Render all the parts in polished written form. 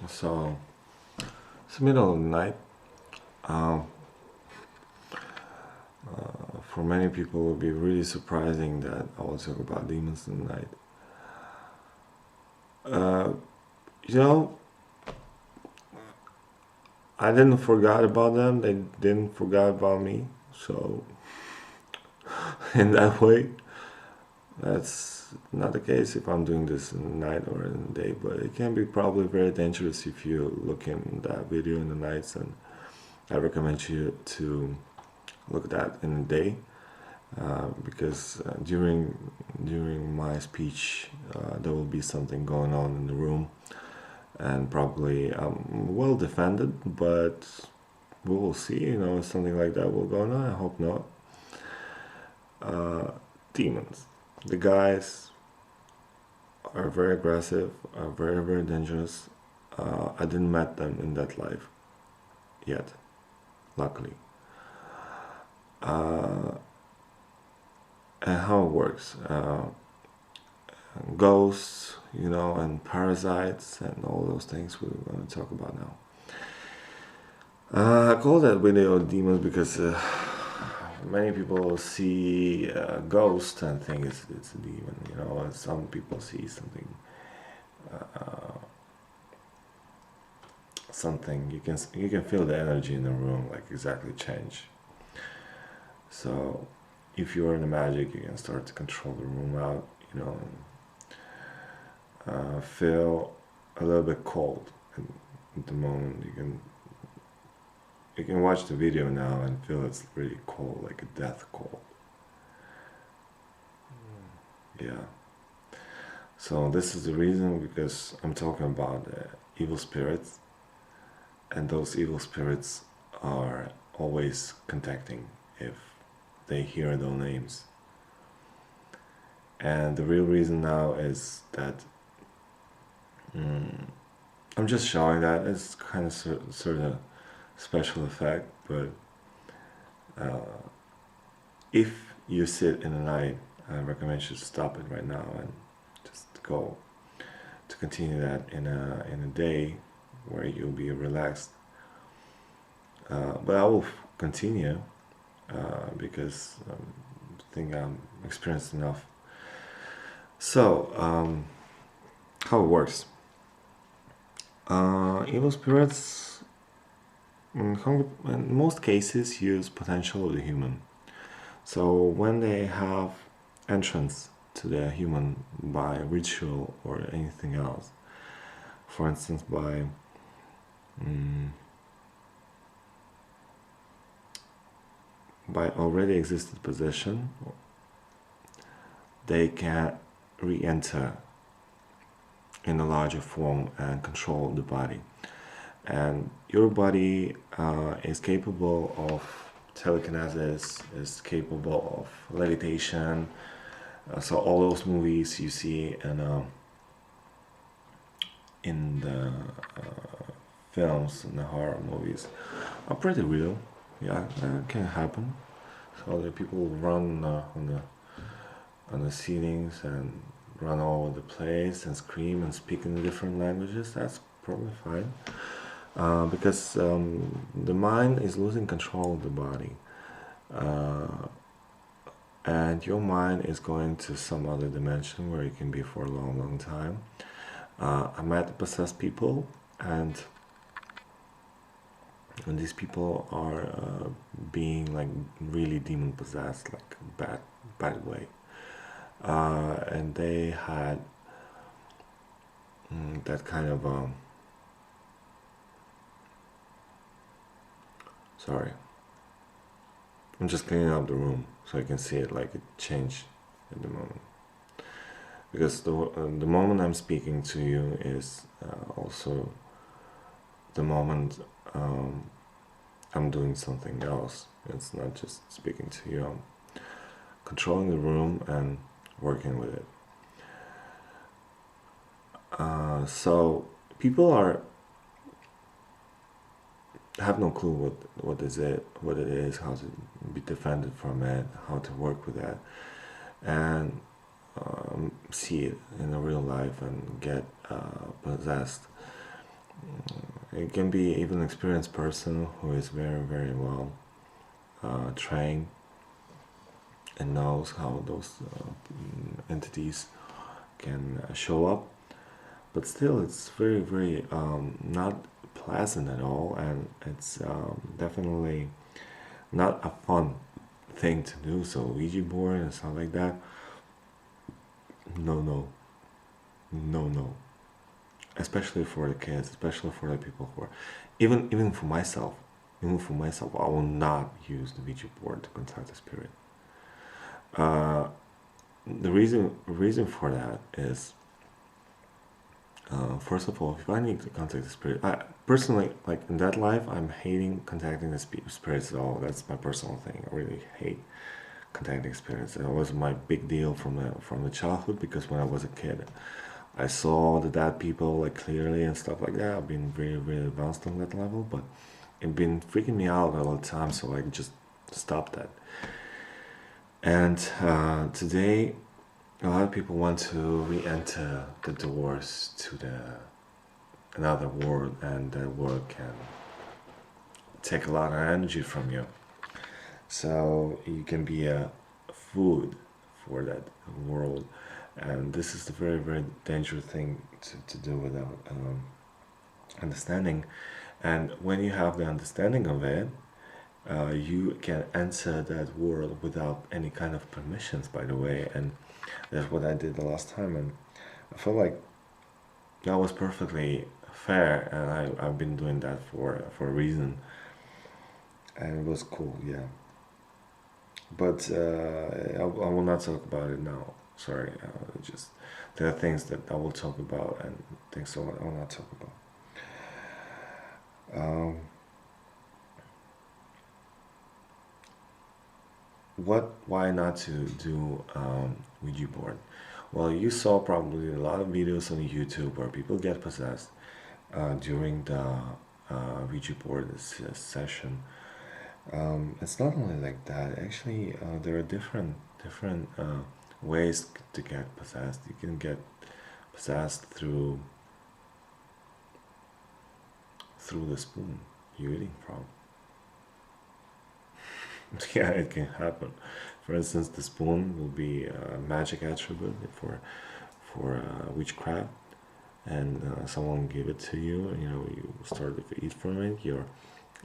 So it's the middle of the night. Um, for many people, it would be really surprising that I will talk about demons in the night. Uh, you know, I didn't forget about them. They didn't forget about me. So in that way, that's not the case if I'm doing this in the night or in the day. But it can be probably very dangerous if you look in that video in the nights, and I recommend you to look at that in the day. Because during my speech there will be something going on in the room, and probably I'm well defended, but we will see. If something like that will go on. I hope not. Demons, the guys are very aggressive, are very dangerous. I didn't met them in that life yet, luckily. And how it works. Ghosts, and parasites, and all those things we're going to talk about now. I call that video demons because many people see a ghost and think it's a demon, and some people see something you can feel the energy in the room, like exactly change. So if you're in the magic, you can start to control the room out, feel a little bit cold at the moment. You can watch the video now and feel it's really cold, like a death cold. Yeah. So this is the reason, because I'm talking about evil spirits, and those evil spirits are always contacting if they hear those names. And the real reason now is that I'm just showing that it's kind of sort of special effect, but if you sit in the night, I recommend you to stop it right now and just go to continue that in a day where you'll be relaxed. But I will continue because I think I'm experienced enough. So how it works. Evil spirits in most cases use potential of the human. So when they have entrance to the human by ritual or anything else, for instance by already existed possession, they can re-enter in a larger form and control the body. And your body is capable of telekinesis, is capable of levitation. So all those movies you see in the films, in the horror movies, are pretty real. Yeah, that can happen. So the people run on the ceilings and run all over the place and scream and speak in different languages. That's probably fine. Because the mind is losing control of the body, and your mind is going to some other dimension where you can be for a long time. I met possessed people, and these people are being like really demon possessed, like bad way, and they had that kind of sorry, I'm just cleaning up the room so I can see it, like it changed at the moment. Because the moment I'm speaking to you is also the moment I'm doing something else. It's not just speaking to you. I'm controlling the room and working with it. So people have no clue what it is, how to be defended from it, how to work with that, and see it in the real life and get possessed It can be even an experienced person who is very, very well trained and knows how those entities can show up. But still, it's very, very not pleasant at all, and it's definitely not a fun thing to do. So Ouija board and stuff like that, no, no, no, no. Especially for the kids, especially for the people who are, even for myself, I will not use the Ouija board to contact the spirit. The reason for that is, first of all, if I need to contact the spirit, I personally, like in that life, I'm hating contacting the spirits at all. That's my personal thing. I really hate contacting spirits. It was my big deal from the childhood, because when I was a kid, I saw the dead people like clearly and stuff like that. I've been really, really advanced on that level, but it's been freaking me out all the time, so I just stopped that. And today, a lot of people want to re-enter the doors to another world, and that world can take a lot of energy from you. So you can be a food for that world, and this is the very, very dangerous thing to do without understanding. And when you have the understanding of it, you can enter that world without any kind of permissions, by the way. And that's what I did the last time, and I felt like that was perfectly fair, and I've been doing that for a reason, and it was cool, yeah. But I will not talk about it now. Sorry, just there are things that I will talk about, and things I will not talk about. Why not to do Ouija board? Well, you saw probably a lot of videos on YouTube where people get possessed during the Ouija board session. It's not only like that. Actually, there are different ways to get possessed. You can get possessed through the spoon you're eating from. Yeah, it can happen. For instance, the spoon will be a magic attribute for witchcraft, and someone give it to you, and you start to eat from it. Your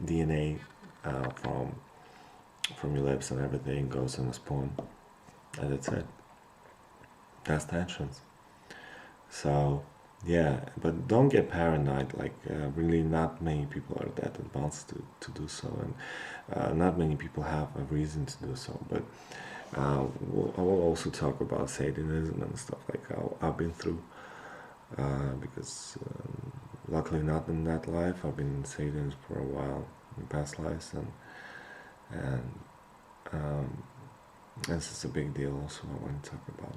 DNA from your lips and everything goes in a spoon, and that's it. That's the entrance. So yeah, but don't get paranoid. Like really, not many people are that advanced to do so, and not many people have a reason to do so. But I will also talk about Satanism and stuff like I've been through, because luckily not in that life. I've been Satanist for a while in past lives, and this is a big deal. Also, I want to talk about.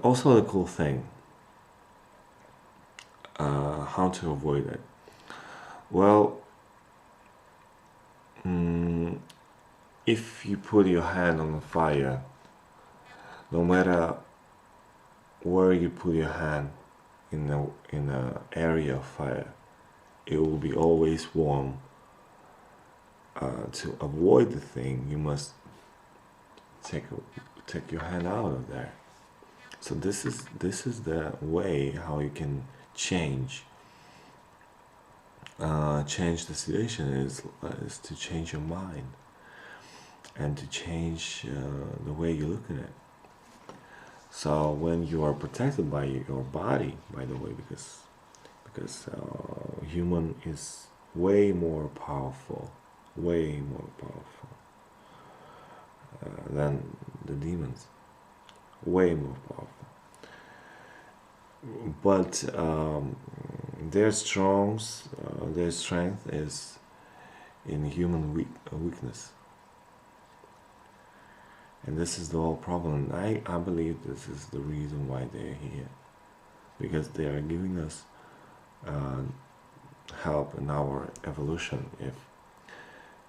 Also, a cool thing, how to avoid it. Well, if you put your hand on the fire, no matter where you put your hand in a area of fire, it will be always warm. To avoid the thing, you must take your hand out of there. So this is the way how you can change the situation is to change your mind, and to change the way you look at it. So when you are protected by your body, by the way, because human is way more powerful than the demons, way more powerful. But their strength is in human weakness, and this is the whole problem. I believe this is the reason why they're here, because they are giving us help in our evolution. If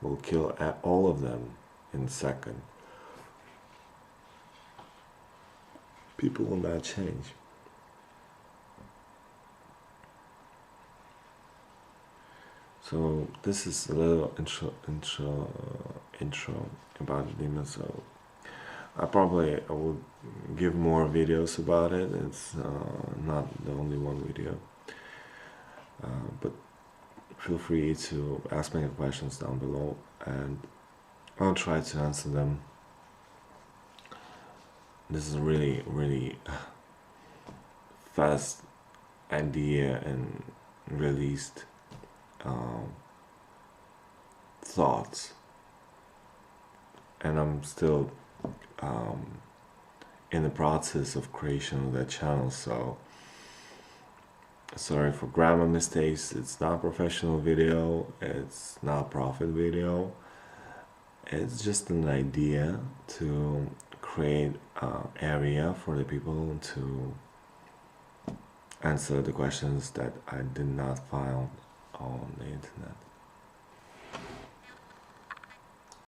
we'll kill all of them in a second, people will not change. So this is a little intro about the demon. So I will give more videos about it. It's not the only one video, but feel free to ask me questions down below, and I'll try to answer them. This is a really fast idea and released thoughts, and I'm still in the process of creation of that channel, so sorry for grammar mistakes. It's not a professional video, it's not a profit video, it's just an idea to create an area for the people to answer the questions that I did not find on the internet.